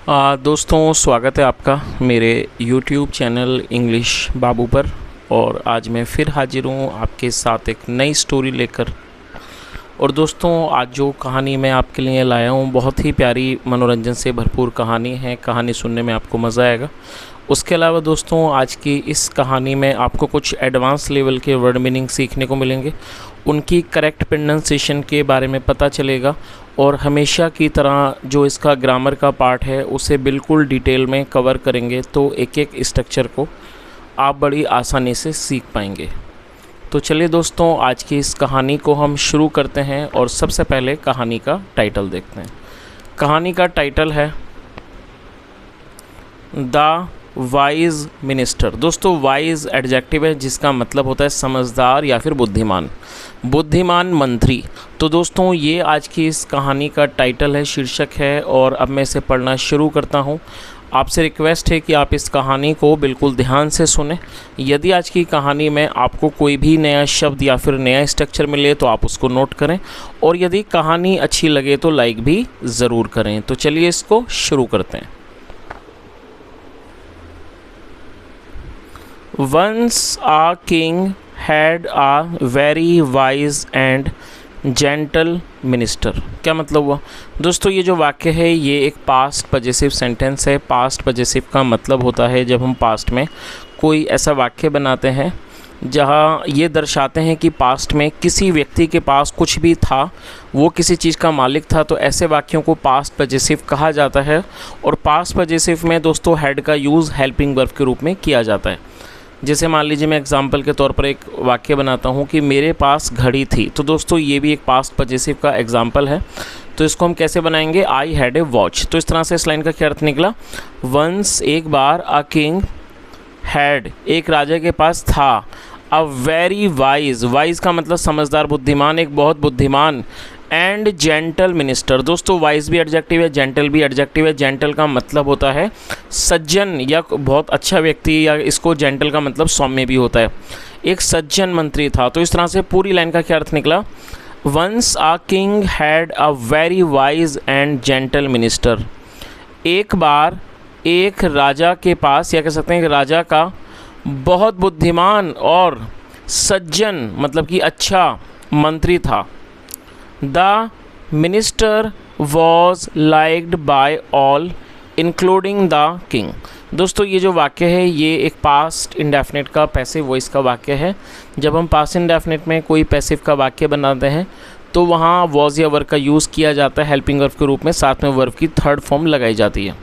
दोस्तों, स्वागत है आपका मेरे YouTube चैनल इंग्लिश बाबू पर। और आज मैं फिर हाजिर हूँ आपके साथ एक नई स्टोरी लेकर। और दोस्तों, आज जो कहानी मैं आपके लिए लाया हूँ बहुत ही प्यारी, मनोरंजन से भरपूर कहानी है। कहानी सुनने में आपको मज़ा आएगा। उसके अलावा दोस्तों, आज की इस कहानी में आपको कुछ एडवांस लेवल के वर्ड मीनिंग सीखने को मिलेंगे, उनकी करेक्ट प्रोनाउंसिएशन के बारे में पता चलेगा। और हमेशा की तरह जो इसका ग्रामर का पार्ट है उसे बिल्कुल डिटेल में कवर करेंगे, तो एक एक स्ट्रक्चर को आप बड़ी आसानी से सीख पाएंगे। तो चलिए दोस्तों, आज की इस कहानी को हम शुरू करते हैं। और सबसे पहले कहानी का टाइटल देखते हैं। कहानी का टाइटल है द वाइज मिनिस्टर। दोस्तों, वाइज एडजेक्टिव है जिसका मतलब होता है समझदार या फिर बुद्धिमान मंत्री। तो दोस्तों, ये आज की इस कहानी का टाइटल है, शीर्षक है। और अब मैं इसे पढ़ना शुरू करता हूँ। आपसे रिक्वेस्ट है कि आप इस कहानी को बिल्कुल ध्यान से सुने। यदि आज की कहानी में आपको कोई भी नया शब्द या फिर नया स्ट्रक्चर मिले तो आप उसको नोट करें। और यदि कहानी अच्छी लगे तो लाइक भी ज़रूर करें। तो चलिए इसको शुरू करते हैं। Once a king had a very wise and gentle minister। क्या मतलब हुआ दोस्तों? ये जो वाक्य है ये एक पास्ट पजेसिव सेंटेंस है। पास्ट पजेसिव का मतलब होता है जब हम पास्ट में कोई ऐसा वाक्य बनाते हैं जहाँ ये दर्शाते हैं कि पास्ट में किसी व्यक्ति के पास कुछ भी था, वो किसी चीज़ का मालिक था, तो ऐसे वाक्यों को पास्ट पजेसिव कहा जाता है। और पास्ट पजेसिव में दोस्तों हैड का यूज़ हेल्पिंग वर्ब के रूप में किया जाता है। जैसे मान लीजिए मैं एग्जाम्पल के तौर पर एक वाक्य बनाता हूँ कि मेरे पास घड़ी थी। तो दोस्तों ये भी एक पास्ट पजेसिव का एग्जाम्पल है। तो इसको हम कैसे बनाएंगे? I had a watch. तो इस तरह से इस लाइन का क्या अर्थ निकला? वंस, एक बार, अ किंग हैड, एक राजा के पास था, अ वेरी वाइज, वाइज का मतलब समझदार, बुद्धिमान, एक बहुत बुद्धिमान, एंड जेंटल मिनिस्टर। दोस्तों वाइज भी एडजेक्टिव है, जेंटल भी एडजेक्टिव है। जेंटल का मतलब होता है सज्जन या बहुत अच्छा व्यक्ति, या इसको जेंटल का मतलब सौम्य भी होता है। एक सज्जन मंत्री था। तो इस तरह से पूरी लाइन का क्या अर्थ निकला? Once a king had a very wise and gentle minister. एक बार एक राजा के पास, या कह सकते हैं कि राजा का बहुत बुद्धिमान और सज्जन मतलब कि अच्छा मंत्री था। The minister was liked by all including the king. दोस्तों ये जो वाक्य है ये एक पास्ट इंडेफिनिट का पैसिव वॉइस का वाक्य है। जब हम पास्ट इंडेफिनिट में कोई पैसिव का वाक्य बनाते हैं तो वहाँ वॉज या वर्ब का यूज़ किया जाता है हेल्पिंग वर्ब के रूप में, साथ में वर्ब की थर्ड फॉर्म लगाई जाती है।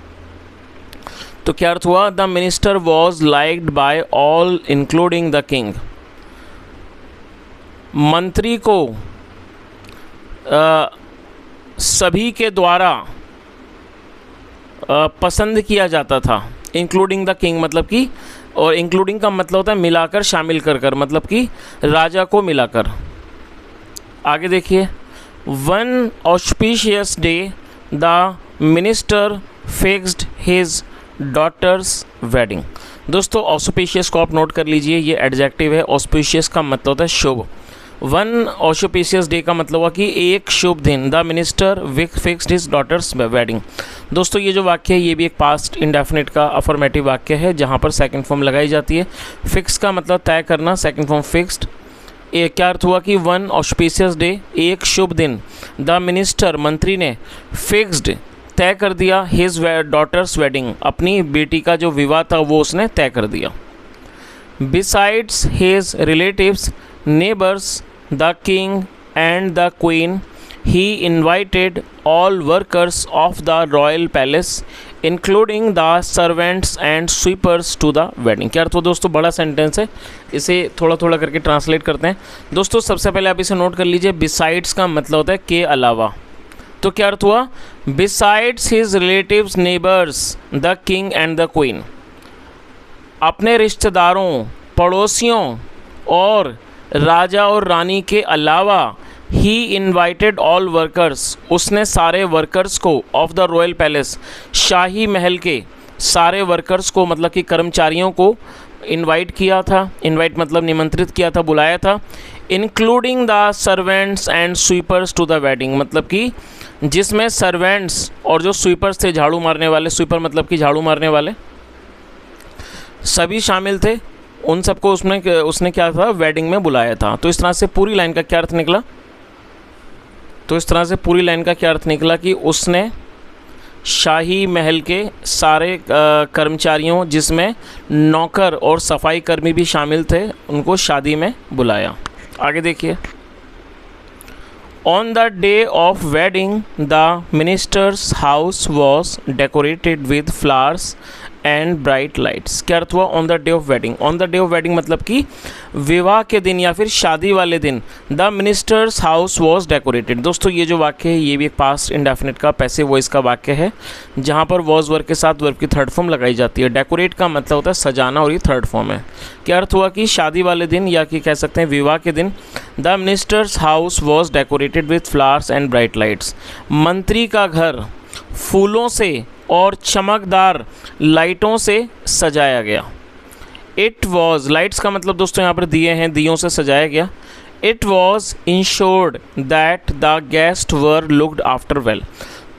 तो क्या अर्थ हुआ? The minister was liked by all including the king. मंत्री को सभी के द्वारा पसंद किया जाता था। इंक्लूडिंग द किंग मतलब कि, और इंक्लूडिंग का मतलब होता है मिलाकर, शामिल कर, मतलब कि राजा को मिलाकर। आगे देखिए, one auspicious day the minister fixed his daughter's wedding. दोस्तों ऑस्पिशियस को आप नोट कर लीजिए, ये एडजेक्टिव है। ऑस्पिशियस का मतलब होता है शुभ। वन ऑस्पिशियस डे का मतलब हुआ कि एक शुभ दिन। The minister fixed his daughter's wedding. दोस्तों ये जो वाक्य है ये भी एक पास्ट इंडेफिनिट का अफर्मेटिव वाक्य है जहाँ पर सेकंड फॉर्म लगाई जाती है। फिक्स का मतलब तय करना, सेकंड फॉर्म फिक्स्ड। क्या अर्थ हुआ कि वन ऑस्पिशियस डे, एक शुभ दिन। द मिनिस्टर मंत्री ने, फिक्स्ड तय कर दिया, हिज डॉटर्स वेडिंग, अपनी बेटी का जो विवाह था वो उसने तय कर दिया। Besides his relatives, neighbors, the king and the queen, he invited all workers of the royal palace including the servants and sweepers to the wedding। क्या अर्थ हुआ दोस्तों? बड़ा सेंटेंस है, इसे थोड़ा थोड़ा करके ट्रांसलेट करते हैं। दोस्तों सबसे पहले आप इसे नोट कर लीजिए, बिसाइड्स का मतलब होता है के अलावा। तो क्या अर्थ हुआ? Besides his relatives, neighbours, the king and the queen, अपने रिश्तेदारों, पड़ोसियों और राजा और रानी के अलावा, ही इन्वाइटेड ऑल वर्कर्स, उसने सारे वर्कर्स को, ऑफ द रॉयल पैलेस, शाही महल के सारे वर्कर्स को मतलब कि कर्मचारियों को इनवाइट किया था। इनवाइट मतलब निमंत्रित किया था, बुलाया था। Including the servants and sweepers to the wedding, मतलब कि जिसमें सर्वेंट्स और जो स्वीपर्स थे, झाड़ू मारने वाले, स्वीपर मतलब कि झाड़ू मारने वाले, सभी शामिल थे। उन सबको उसने क्या था, वेडिंग में बुलाया था। तो इस तरह से पूरी लाइन का क्या अर्थ निकला कि उसने शाही महल के सारे कर्मचारियों, जिसमें नौकर और सफाई कर्मी भी शामिल थे, उनको शादी में बुलाया। आगे देखिए, on the day of wedding the ministers house was decorated with flowers and bright lights. क्या अर्थ हुआ on the day of wedding? On the day of wedding मतलब कि विवाह के दिन या फिर शादी वाले दिन the ministers house was decorated. दोस्तों ये जो वाक्य है ये भी एक पास्ट इंडेफिनिट का पैसिव वॉइस का वाक्य है, जहाँ पर वॉज वर्ब के साथ वर्ब की थर्ड फॉर्म लगाई जाती है। डेकोरेट का मतलब होता है सजाना और ये थर्ड फॉर्म है। क्या अर्थ हुआ कि शादी वाले दिन या कि कह सकते हैं विवाह के दिन the ministers house was decorated with flowers and bright lights. मंत्री का घर फूलों से और चमकदार लाइटों से सजाया गया। इट वॉज, लाइट्स का मतलब दोस्तों यहाँ पर दिए हैं, दियों से सजाया गया। It was insured that the guest were looked after well.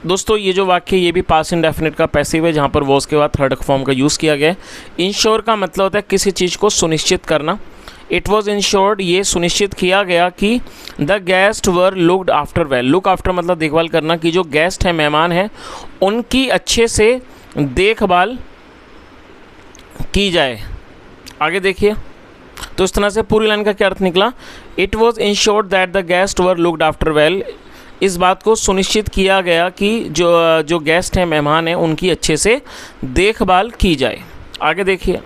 दोस्तों ये जो वाक्य ये भी पास्ट इंडेफिनिट का पैसिव है, जहाँ पर वॉज के बाद थर्ड फॉर्म का यूज़ किया गया है। इंश्योर का मतलब होता है किसी चीज़ को सुनिश्चित करना। इट वॉज इंश्योर्ड, ये सुनिश्चित किया गया कि the guest were looked after well. Look after मतलब देखभाल करना, कि जो गेस्ट हैं, मेहमान हैं, उनकी अच्छे से देखभाल की जाए। आगे देखिए, तो इस तरह से पूरी लाइन का क्या अर्थ निकला? It was insured that the guest were looked after well. इस बात को सुनिश्चित किया गया कि जो गेस्ट हैं, मेहमान हैं, उनकी अच्छे से देखभाल की जाए। आगे देखिए,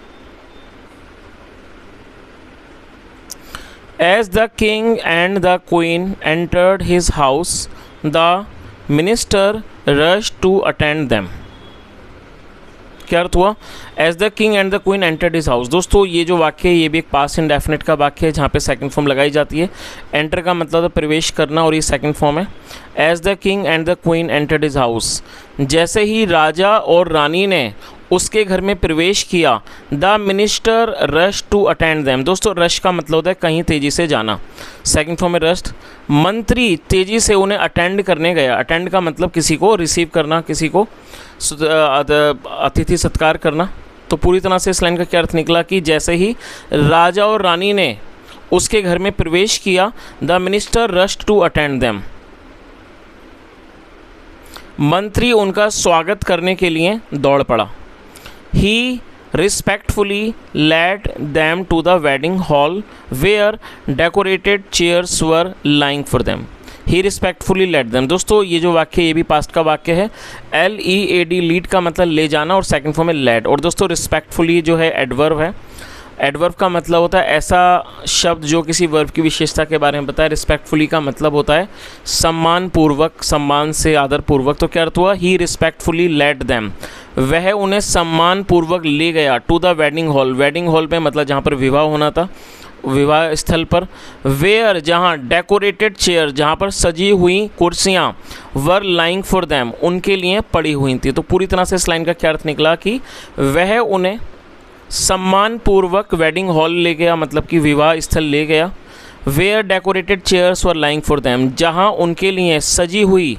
As the king and the queen entered his house, the minister rushed to attend them. क्या अर्थ हुआ? As the king and the queen entered his house। दोस्तों ये जो वाक्य है ये भी एक पास्ट इंडेफिनिट का वाक्य है, जहाँ पे सेकंड फॉर्म लगाई जाती है। एंटर का मतलब है प्रवेश करना और ये सेकंड फॉर्म है। As the king and the queen entered his house, जैसे ही राजा और रानी ने उसके घर में प्रवेश किया, the minister rush to attend them. दोस्तों रश का मतलब होता है कहीं तेज़ी से जाना, सेकंड फॉर्म में रश्ड। मंत्री तेज़ी से उन्हें अटेंड करने गया। अटेंड का मतलब किसी को रिसीव करना, किसी को अतिथि सत्कार करना। तो पूरी तरह से इस लाइन का क्या अर्थ निकला कि जैसे ही राजा और रानी ने उसके घर में प्रवेश किया, the minister rushed to attend them. मंत्री उनका स्वागत करने के लिए दौड़ पड़ा। He respectfully led them to the wedding hall where decorated chairs were lying for them. He respectfully led them। दोस्तों ये जो वाक्य ये भी पास्ट का वाक्य है। LEAD, लीड का मतलब ले जाना और सेकंड फॉर्म में led। और दोस्तों रिस्पेक्टफुली जो है एडवर्ब है। एडवर्ब का मतलब होता है ऐसा शब्द जो किसी वर्ब की विशेषता के बारे में बताए। रिस्पेक्टफुली का मतलब होता है सम्मान पूर्वक, सम्मान से आदर पूर्वक। तो क्या अर्थ हुआ? ही रिस्पेक्टफुली लेड देम, वह उन्हें सम्मान पूर्वक ले गया to the wedding hall. Wedding hall पे मतलब जहाँ पर विवाह होना था, विवाह स्थल पर। वेयर, जहाँ डेकोरेटेड चेयर, जहाँ पर सजी हुई कुर्सियाँ, वर लाइंग फॉर देम, उनके लिए पड़ी हुई थी। तो पूरी तरह से इस लाइन का क्या अर्थ निकला कि वह उन्हें सम्मान पूर्वक वेडिंग हॉल ले गया, मतलब कि विवाह स्थल ले गया। Where decorated chairs were lying for them, जहाँ उनके लिए सजी हुई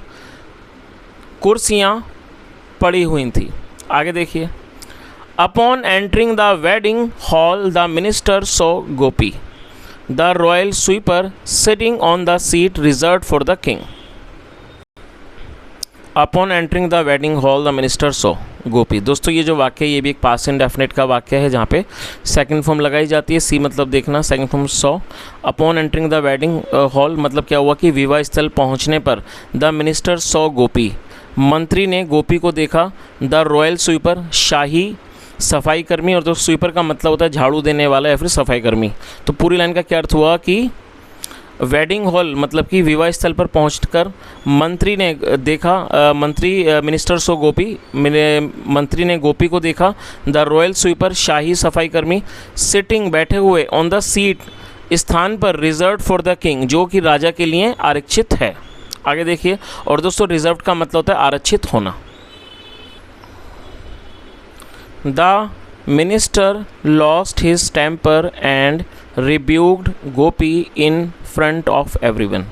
कुर्सियाँ पड़ी हुई थी। आगे देखिए, upon entering the wedding hall the minister saw Gopi the royal sweeper sitting on the seat reserve for the king. Upon entering the wedding hall the minister saw Gopi. दोस्तों ये जो वाक्य है ये भी एक पास्ट इंडेफिनिट का वाक्य है, जहाँ पे सेकंड फॉर्म लगाई जाती है। सी मतलब देखना, second form saw. Upon entering the wedding hall मतलब क्या हुआ कि विवाह स्थल पहुँचने पर द मिनिस्टर सॉ गोपी, मंत्री ने गोपी को देखा। द रॉयल स्वीपर, शाही सफाई कर्मी, और तो स्वीपर का मतलब होता है झाड़ू देने वाला या फिर सफाई कर्मी। तो पूरी लाइन का क्या अर्थ हुआ कि वेडिंग हॉल मतलब कि विवाह स्थल पर पहुंचकर मंत्री ने देखा, मिनिस्टर सो गोपी, मंत्री ने गोपी को देखा। द रॉयल स्वीपर, शाही सफाई कर्मी, सिटिंग बैठे हुए, ऑन द सीट स्थान पर, रिजर्व फॉर द किंग जो कि राजा के लिए आरक्षित है। आगे देखिए, और दोस्तों रिजर्व का मतलब होता है आरक्षित होना। The minister lost his temper and rebuked Gopi in front of everyone.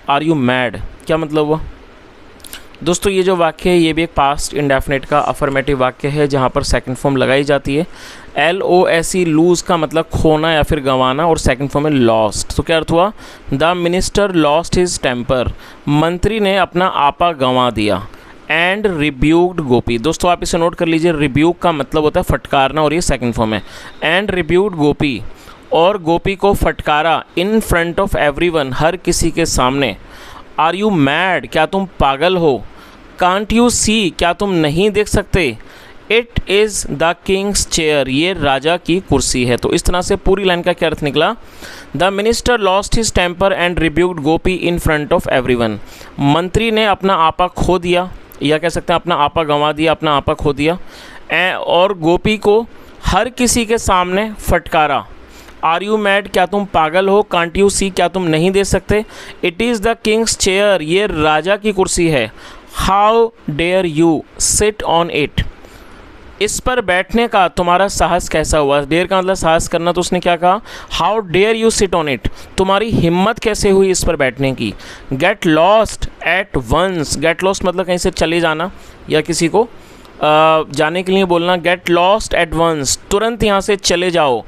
Are you mad, क्या मतलब हुआ? दोस्तों ये जो वाक्य है ये भी एक पास्ट इंडेफिनिट का अफर्मेटिव वाक्य है जहाँ पर सेकंड फॉर्म लगाई जाती है। LOSE लूज़ का मतलब खोना या फिर गंवाना, और सेकंड फॉर्म में लॉस्ट। तो क्या अर्थ हुआ? The minister lost his temper, मंत्री ने अपना आपा गंवा दिया। एंड रिब्यूक्ड गोपी, दोस्तों आप इसे नोट कर लीजिए, रिब्यूक का मतलब होता है फटकारना और ये सेकंड फॉर्म है। एंड रिब्यूक्ड गोपी, और गोपी को फटकारा, इन फ्रंट ऑफ एवरीवन, हर किसी के सामने। आर यू मैड, क्या तुम पागल हो? कांट यू सी, क्या तुम नहीं देख सकते? It is the king's chair, ये राजा की कुर्सी है। तो इस तरह से पूरी लाइन का क्या अर्थ निकला? The minister lost his temper and rebuked Gopi in front of everyone, मंत्री ने अपना आपा खो दिया, या कह सकते हैं अपना आपा गंवा दिया, अपना आपा खो दिया, और गोपी को हर किसी के सामने फटकारा। आर यू मैड, क्या तुम पागल हो? कांट यू सी, क्या तुम नहीं देख सकते? It is the king's chair, ये राजा की कुर्सी है। How dare you sit on it, इस पर बैठने का तुम्हारा साहस कैसा हुआ? डेयर का मतलब साहस करना, तो उसने क्या कहा? How dare you sit on it, तुम्हारी हिम्मत कैसे हुई इस पर बैठने की? Get lost at once, get lost मतलब कहीं से चले जाना या किसी को जाने के लिए बोलना। गेट लॉस्ट एट वंस, तुरंत यहाँ से चले जाओ।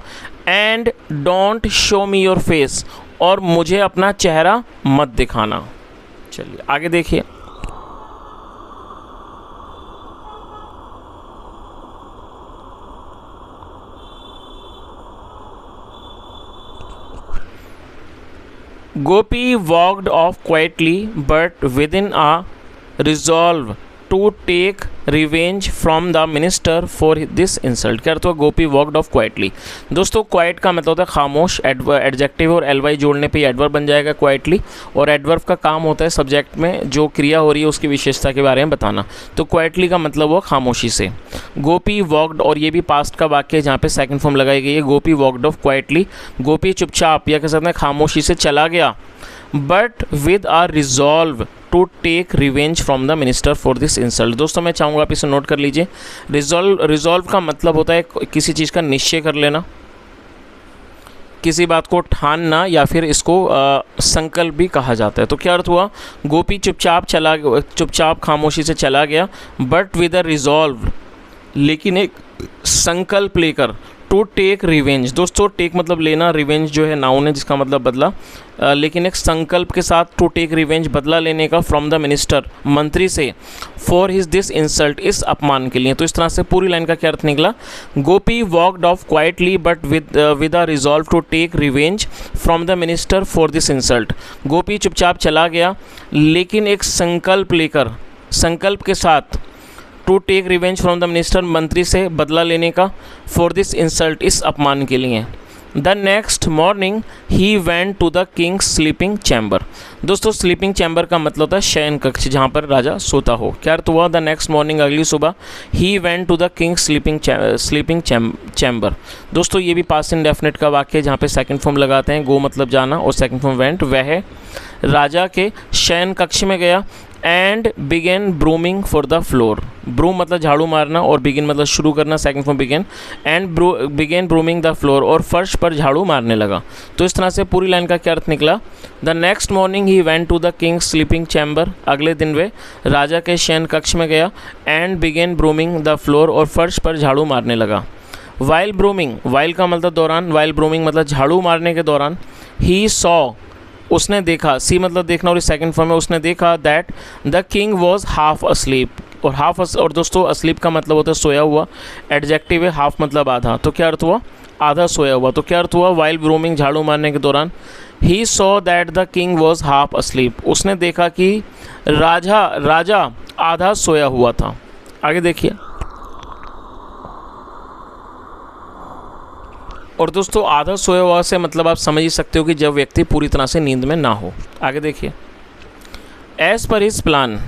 And don't show me your face, और मुझे अपना चेहरा मत दिखाना। चलिए आगे देखिए। Gopi walked off quietly, but within a resolve to take revenge from the minister for this insult। क्या तो गोपी वॉकड ऑफ क्वाइटली, दोस्तों क्वाइट का मतलब होता है खामोश, एडजेक्टिव और ly जोड़ने पे एडवर्ब बन जाएगा क्वाइटली, और एडवर्ब का काम होता है सब्जेक्ट में जो क्रिया हो रही है उसकी विशेषता के बारे में बताना। तो क्वाइटली का मतलब हुआ खामोशी से। गोपी वॉकड, और ये भी पास्ट का वाक्य है जहाँ पे सेकंड फॉर्म लगाई गई है। Gopi walked off quietly, Gopi चुपचाप या कह सकते हैं खामोशी से चला गया, but with a resolve to take revenge from the minister for this insult. दोस्तों मैं चाहूँगा आप इसे नोट कर लीजिए। रिजॉल्व का मतलब होता है किसी चीज़ का निश्चय कर लेना, किसी बात को ठानना, या फिर इसको संकल्प भी कहा जाता है। तो क्या अर्थ हुआ? गोपी चुपचाप खामोशी से चला गया, बट विद अ रिजॉल्व, लेकिन एक संकल्प लेकर, टू टेक रिवेंज, दोस्तों टेक मतलब लेना, रिवेंज जो है नाउन है जिसका मतलब बदला, लेकिन एक संकल्प के साथ टू टेक रिवेंज बदला लेने का, फ्रॉम द मिनिस्टर मंत्री से, फॉर हिज दिस इंसल्ट इस अपमान के लिए। तो इस तरह से पूरी लाइन का क्या अर्थ निकला? Gopi walked off quietly but with a resolve to take revenge from the minister for this insult. Gopi चुपचाप चला गया लेकिन एक संकल्प लेकर, संकल्प के साथ, to take revenge from the minister मंत्री से बदला लेने का, फॉर दिस इंसल्ट इस अपमान के लिए। The next morning he went to the king's sleeping chamber, दोस्तों स्लीपिंग चैम्बर का मतलब होता है शयन कक्ष जहाँ पर राजा सोता हो। क्या अर्थ हुआ? द नेक्स्ट मॉर्निंग, अगली सुबह, he went to the king's sleeping chamber. दोस्तों ये भी पास्ट इंडेफिनिट का वाक्य है जहाँ पे सेकंड फॉर्म लगाते हैं, गो मतलब जाना और सेकंड फॉर्म वेंट, वह राजा के शयन कक्ष में गया। And began brooming for the floor, broom मतलब झाड़ू मारना और बिगिन मतलब शुरू करना, second form began. And began brooming the floor, और फर्श पर झाड़ू मारने लगा। तो इस तरह से पूरी लाइन का क्या अर्थ निकला? The next morning he went to the king's sleeping chamber, अगले दिन वे राजा के शयन कक्ष में गया। And began brooming the floor, और फर्श पर झाड़ू मारने लगा। वाइल ब्रूमिंग, वाइल का मतलब दौरान, वाइल ब्रूमिंग मतलब झाड़ू मारने के दौरान। ही सॉ, उसने देखा, सी मतलब देखना और इस सेकंड फॉर्म में उसने देखा, that the king was half asleep, और और दोस्तों अस्लीप का मतलब होता है सोया हुआ, एडजेक्टिव है, हाफ मतलब आधा। तो क्या अर्थ हुआ? आधा सोया हुआ। तो क्या अर्थ हुआ? वाइल ब्रूमिंग, झाड़ू मारने के दौरान। He saw that the king was half asleep, उसने देखा कि राजा आधा सोया हुआ था। आगे देखिए। और दोस्तों आधा सोया हुआ से मतलब आप समझ ही सकते हो कि जब व्यक्ति पूरी तरह से नींद में ना हो। आगे देखिए। एज पर हिज प्लान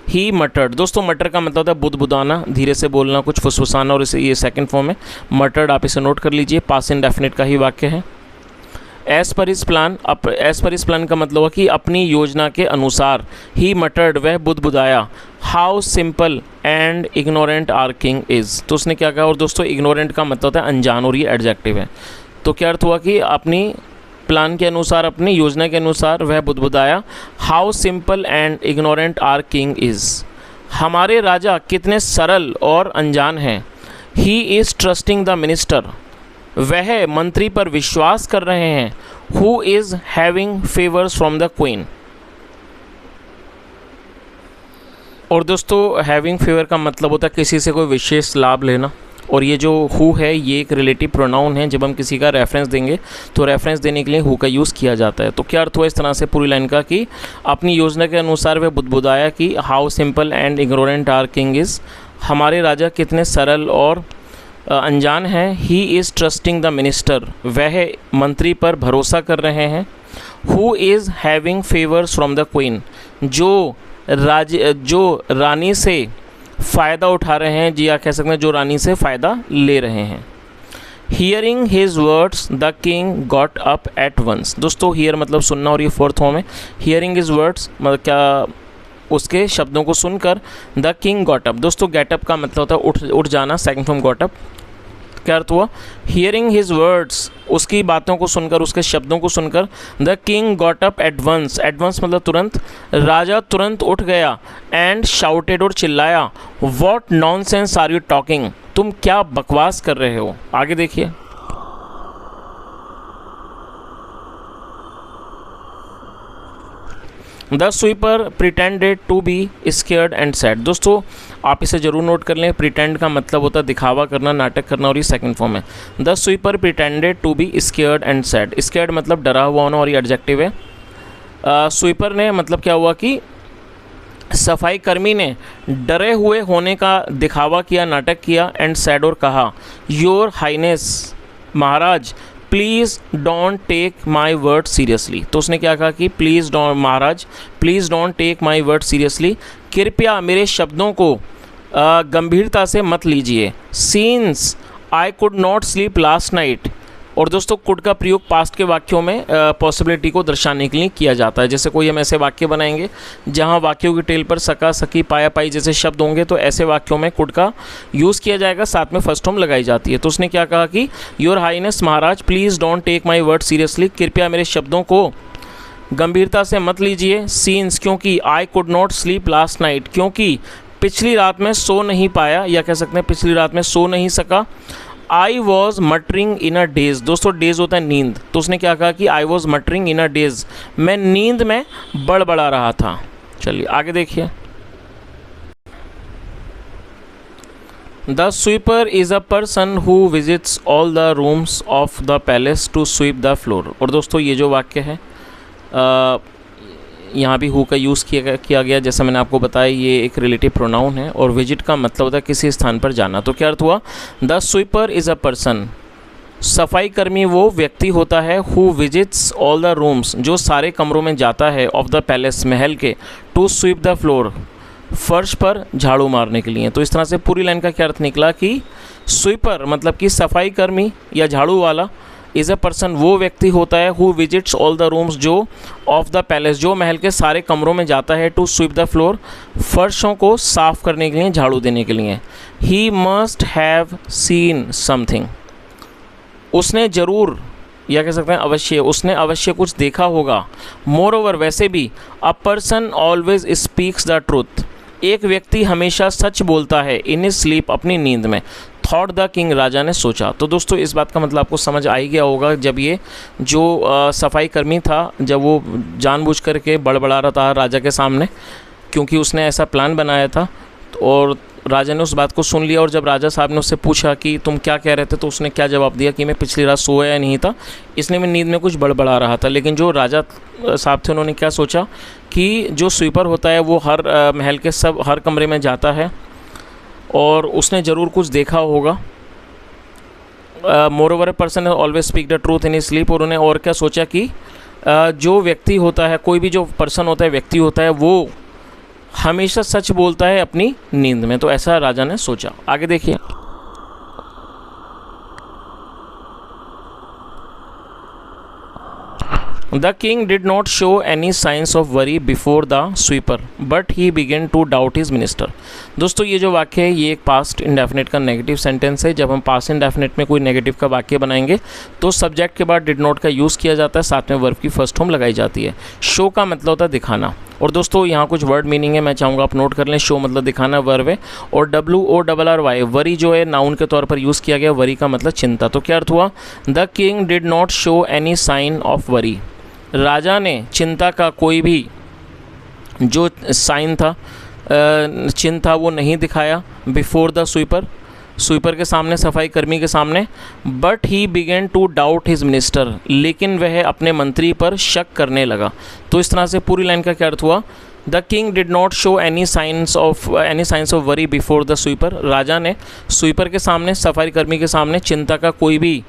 ही मटर्ड, दोस्तों मटर का मतलब होता है बुदबुदाना, धीरे से बोलना, कुछ फुसफुसाना, और इसे ये सेकंड फॉर्म है मटर्ड, आप इसे नोट कर लीजिए, पास्ट इंडेफिनिट का ही वाक्य है। As per his plan, as per his plan का मतलब हुआ कि अपनी योजना के अनुसार, ही मटर्ड वह बुदबुदाया, how simple and ignorant our king is, तो उसने क्या कहा? और दोस्तों इग्नोरेंट का मतलब होता है अनजान, और ये एडजेक्टिव है। तो क्या अर्थ हुआ कि अपनी प्लान के अनुसार, अपनी योजना के अनुसार वह बुदबुदाया, how simple and ignorant our king is, हमारे राजा कितने सरल और अनजान हैं। He is trusting the minister, वह मंत्री पर विश्वास कर रहे हैं। Who is having favours from the queen. और दोस्तों हैविंग फेवर का मतलब होता है किसी से कोई विशेष लाभ लेना, और ये जो हु है ये एक रिलेटिव प्रोनाउन है। जब हम किसी का रेफरेंस देंगे तो रेफरेंस देने के लिए हु का यूज़ किया जाता है। तो क्या अर्थ हुआ इस तरह से पूरी लाइन का कि अपनी योजना के अनुसार वह बुदबुदाया कि how simple and ignorant our king is, हमारे राजा कितने सरल और अनजान हैं। He is trusting the minister, वह मंत्री पर भरोसा कर रहे हैं। Who is having favours from the queen, जो रानी से फ़ायदा उठा रहे हैं, जी या कह सकते हैं जो रानी से फ़ायदा ले रहे हैं। Hearing his words the king got up at once. दोस्तों हियर मतलब सुनना, और ये फोर्थ फॉर्म है। हियरिंग हिज वर्ड्स मतलब क्या, उसके शब्दों को सुनकर द किंग गॉट अप। दोस्तों गेट अप का मतलब होता है उठ जाना, सेकंड फॉर्म गॉट अप। क्या अर्थ हुआ, हियरिंग हिज वर्ड्स, उसकी बातों को सुनकर, उसके शब्दों को सुनकर, the king got up at once, at once मतलब तुरंत, राजा तुरंत उठ गया, एंड शाउटेड और चिल्लाया, what nonsense are you talking, तुम क्या बकवास कर रहे हो। आगे देखिए, the sweeper pretended to be scared and sad. दोस्तों आप इसे जरूर नोट कर लें, प्रिटेंड का मतलब होता है दिखावा करना, नाटक करना, और ये सेकंड फॉर्म है। The sweeper pretended to be scared and sad. Scared मतलब डरा हुआ होना, और ये एडजेक्टिव है। स्वीपर ने मतलब क्या हुआ कि सफाई कर्मी ने डरे हुए होने का दिखावा किया, नाटक किया, एंड सैड और कहा, योर हाइनेस, महाराज, please don't take my word seriously. तो उसने क्या कहा कि प्लीज़ डोंट, महाराज please don't take my word seriously, कृपया मेरे शब्दों को गंभीरता से मत लीजिए। Since I could not sleep last night. और दोस्तों कुड का प्रयोग पास्ट के वाक्यों में पॉसिबिलिटी को दर्शाने के लिए किया जाता है। जैसे कोई हम ऐसे वाक्य बनाएंगे जहां वाक्यों की टेल पर सका, सकी, पाया, पाई जैसे शब्द होंगे, तो ऐसे वाक्यों में कुड का यूज़ किया जाएगा, साथ में फर्स्ट फॉर्म लगाई जाती है। तो उसने क्या कहा कि योर हाईनेस, महाराज, please don't take my word seriously, कृपया मेरे शब्दों को गंभीरता से मत लीजिए। सीन्स क्योंकि, आई could not sleep last night, क्योंकि पिछली रात में सो नहीं पाया, या कह सकते हैं पिछली रात में सो नहीं सका। I was muttering in a daze. दोस्तों डेज होता है नींद, तो उसने क्या कहा कि I was muttering in a daze, मैं नींद में बड़बड़ा रहा था। चलिए आगे देखिए, the sweeper is a person who visits all the rooms of the palace to sweep the floor. और दोस्तों ये जो वाक्य है यहाँ भी हु का यूज़ किया गया, जैसा मैंने आपको बताया ये एक रिलेटिव प्रोनाउन है, और विजिट का मतलब होता है किसी स्थान पर जाना। तो क्या अर्थ हुआ, the sweeper is a person, सफाई कर्मी वो व्यक्ति होता है, who visits all the rooms, जो सारे कमरों में जाता है, ऑफ द पैलेस, महल के, टू स्वीप द फ्लोर, फर्श पर झाड़ू मारने के लिए। तो इस तरह से पूरी लाइन का क्या अर्थ निकला कि स्वीपर मतलब कि सफाई कर्मी या झाड़ू वाला, इज़ अ पर्सन वो व्यक्ति होता है, who visits all the rooms, जो ऑफ द पैलेस, जो महल के सारे कमरों में जाता है, टू स्वीप द फ्लोर, फर्शों को साफ करने के लिए, झाड़ू देने के लिए। He must have seen something, उसने ज़रूर, या कह सकते हैं अवश्य, उसने अवश्य कुछ देखा होगा। मोर ओवर, वैसे भी, a person always speaks the truth, एक व्यक्ति हमेशा सच बोलता है, इन हिज स्लीप, अपनी नींद में। थॉट द किंग, राजा ने सोचा। तो दोस्तों इस बात का मतलब आपको समझ आ ही गया होगा, जब ये जो सफाई कर्मी था, जब वो जानबूझ करके बड़बड़ा रहा था राजा के सामने, क्योंकि उसने ऐसा प्लान बनाया था, और राजा ने उस बात को सुन लिया। और जब राजा साहब ने उससे पूछा कि तुम क्या कह रहे थे, तो उसने क्या जवाब दिया कि मैं पिछली रात सोया नहीं था, इसलिए मैं नींद में कुछ बड़बड़ा रहा था। लेकिन जो राजा साहब थे उन्होंने क्या सोचा कि जो स्वीपर होता है वो हर महल के हर कमरे में जाता है, और उसने ज़रूर कुछ देखा होगा। More over, a person always speak the truth in his sleep. और उन्हें और क्या सोचा कि जो व्यक्ति होता है, कोई भी जो पर्सन होता है, व्यक्ति होता है, वो हमेशा सच बोलता है अपनी नींद में। तो ऐसा राजा ने सोचा। आगे देखिए, the king did not show any signs of worry before the sweeper, but he began to doubt his minister. दोस्तों ये जो वाक्य है ये एक पास्ट इंडेफिनिट का नेगेटिव सेंटेंस है। जब हम पास्ट इंडेफिनिट में कोई नेगेटिव का वाक्य बनाएंगे तो सब्जेक्ट के बाद डिड नॉट का यूज़ किया जाता है, साथ में वर्ब की फर्स्ट फॉर्म लगाई जाती है। शो का मतलब होता है दिखाना। और दोस्तों यहाँ कुछ वर्ड मीनिंग है, मैं चाहूँगा आप नोट कर लें। शो मतलब दिखाना, वर्ब है, और WORRY वरी जो है नाउन के तौर पर यूज़ किया गया। वरी का मतलब चिंता। तो क्या अर्थ हुआ? The king did not show any sign of worry. राजा ने चिंता का कोई भी जो साइन था, चिन्ह था, वो नहीं दिखाया। बिफोर द स्वीपर, स्वीपर के सामने, सफाई कर्मी के सामने। But he began to doubt his minister, लेकिन वह अपने मंत्री पर शक करने लगा। तो इस तरह से पूरी लाइन का क्या अर्थ हुआ? The king did not show any signs of worry before the sweeper. राजा ने स्वीपर के सामने, सफाई कर्मी के सामने चिंता का कोई भी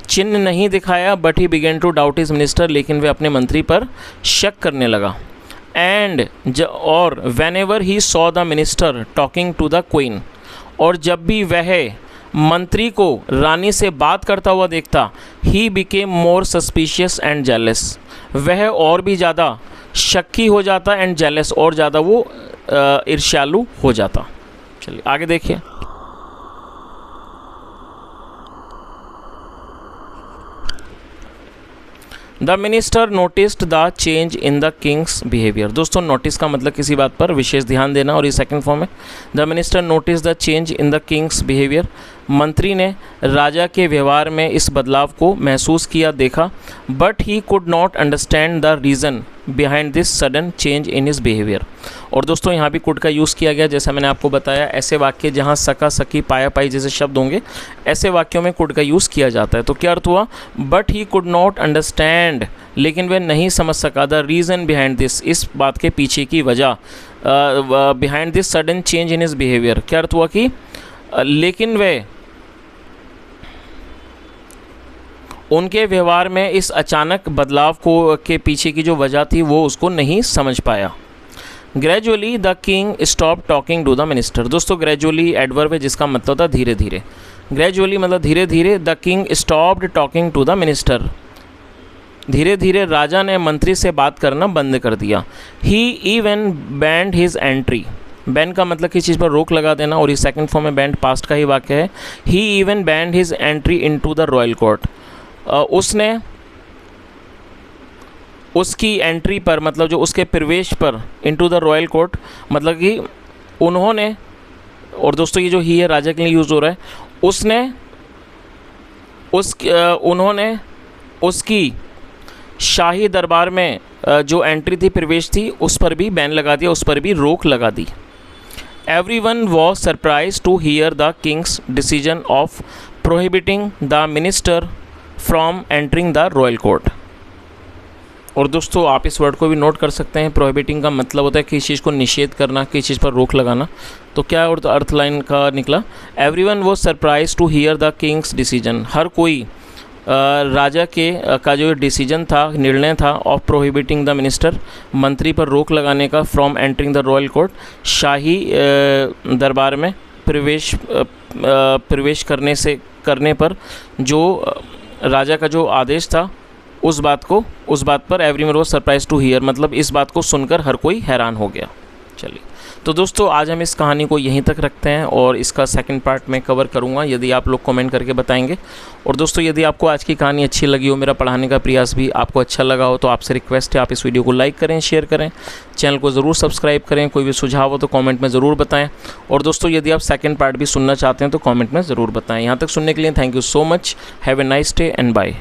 चिन्ह नहीं दिखाया। But he began to doubt his minister, लेकिन वह अपने मंत्री पर शक करने लगा। और whenever he saw the minister talking to the queen, और जब भी वह मंत्री को रानी से बात करता हुआ देखता, he became more suspicious and jealous, वह और भी ज़्यादा शक्की हो जाता एंड जेलस, और ज़्यादा वो ईर्ष्यालु हो जाता। चलिए आगे देखिए। The minister noticed the change in the Kings behaviour. दोस्तों नोटिस का मतलब किसी बात पर विशेष ध्यान देना, और ये सेकंड फॉर्म है। The minister notice the change in the Kings behaviour, मंत्री ने राजा के व्यवहार में इस बदलाव को महसूस किया, देखा। But he could not understand the reason behind this sudden change in his behaviour. और दोस्तों यहाँ भी कुड का यूज़ किया गया, जैसा मैंने आपको बताया। ऐसे वाक्य जहाँ सका, सकी, पाया, पाई जैसे शब्द होंगे, ऐसे वाक्यों में कुड का यूज़ किया जाता है। तो क्या अर्थ हुआ? But he could not understand, लेकिन वह नहीं समझ सका। द रीज़न बिहाइंड दिस, इस बात के पीछे की वजह। Behind this sudden change in his behaviour, क्या अर्थ हुआ कि लेकिन वह उनके व्यवहार में इस अचानक बदलाव को के पीछे की जो वजह थी वो उसको नहीं समझ पाया। Gradually the king stop talking to the minister. दोस्तों ग्रेजुअली एडवर्ब है जिसका मतलब था धीरे धीरे। ग्रेजुअली मतलब धीरे धीरे। The king stopped talking to the minister, धीरे धीरे राजा ने मंत्री से बात करना बंद कर दिया। He even banned his entry, ban का मतलब किसी चीज़ पर रोक लगा देना, और ये सेकंड फॉर्म में बैंड पास्ट का ही वाक्य है। He even banned his entry into the royal court, उसने उसकी एंट्री पर, मतलब जो उसके प्रवेश पर, इनटू द रॉयल कोर्ट मतलब कि उन्होंने, और दोस्तों ये जो ही है राजा के लिए यूज़ हो रहा है, उन्होंने उसकी शाही दरबार में जो एंट्री थी, प्रवेश थी, उस पर भी बैन लगा दिया, उस पर भी रोक लगा दी। Everyone was surprised to hear the king's decision of prohibiting the minister from entering the royal court। और दोस्तों आप इस वर्ड को भी नोट कर सकते हैं। प्रोहिबिटिंग का मतलब होता है किसी चीज़ को निषेध करना, किसी चीज़ पर रोक लगाना। तो क्या और अर्थ लाइन का निकला? Everyone was surprised to hear the king's decision, हर कोई राजा के का जो डिसीजन था, निर्णय था, ऑफ प्रोहिबिटिंग द मिनिस्टर, मंत्री पर रोक लगाने का, from entering the royal court, शाही दरबार में प्रवेश करने पर जो राजा का जो आदेश था, उस बात पर everyone was surprise to hear, मतलब इस बात को सुनकर हर कोई हैरान हो गया। चलिए तो दोस्तों आज हम इस कहानी को यहीं तक रखते हैं और इसका सेकंड पार्ट मैं कवर करूंगा यदि आप लोग कमेंट करके बताएंगे। और दोस्तों यदि आपको आज की कहानी अच्छी लगी हो, मेरा पढ़ाने का प्रयास भी आपको अच्छा लगा हो, तो आपसे रिक्वेस्ट है आप इस वीडियो को लाइक करें, शेयर करें, चैनल को ज़रूर सब्सक्राइब करें। कोई भी सुझाव हो तो कॉमेंट में ज़रूर बताएँ। और दोस्तों यदि आप सेकेंड पार्ट भी सुनना चाहते हैं तो कॉमेंट में ज़रूर बताएँ। यहाँ तक सुनने के लिए thank you so much. Have a nice day and bye.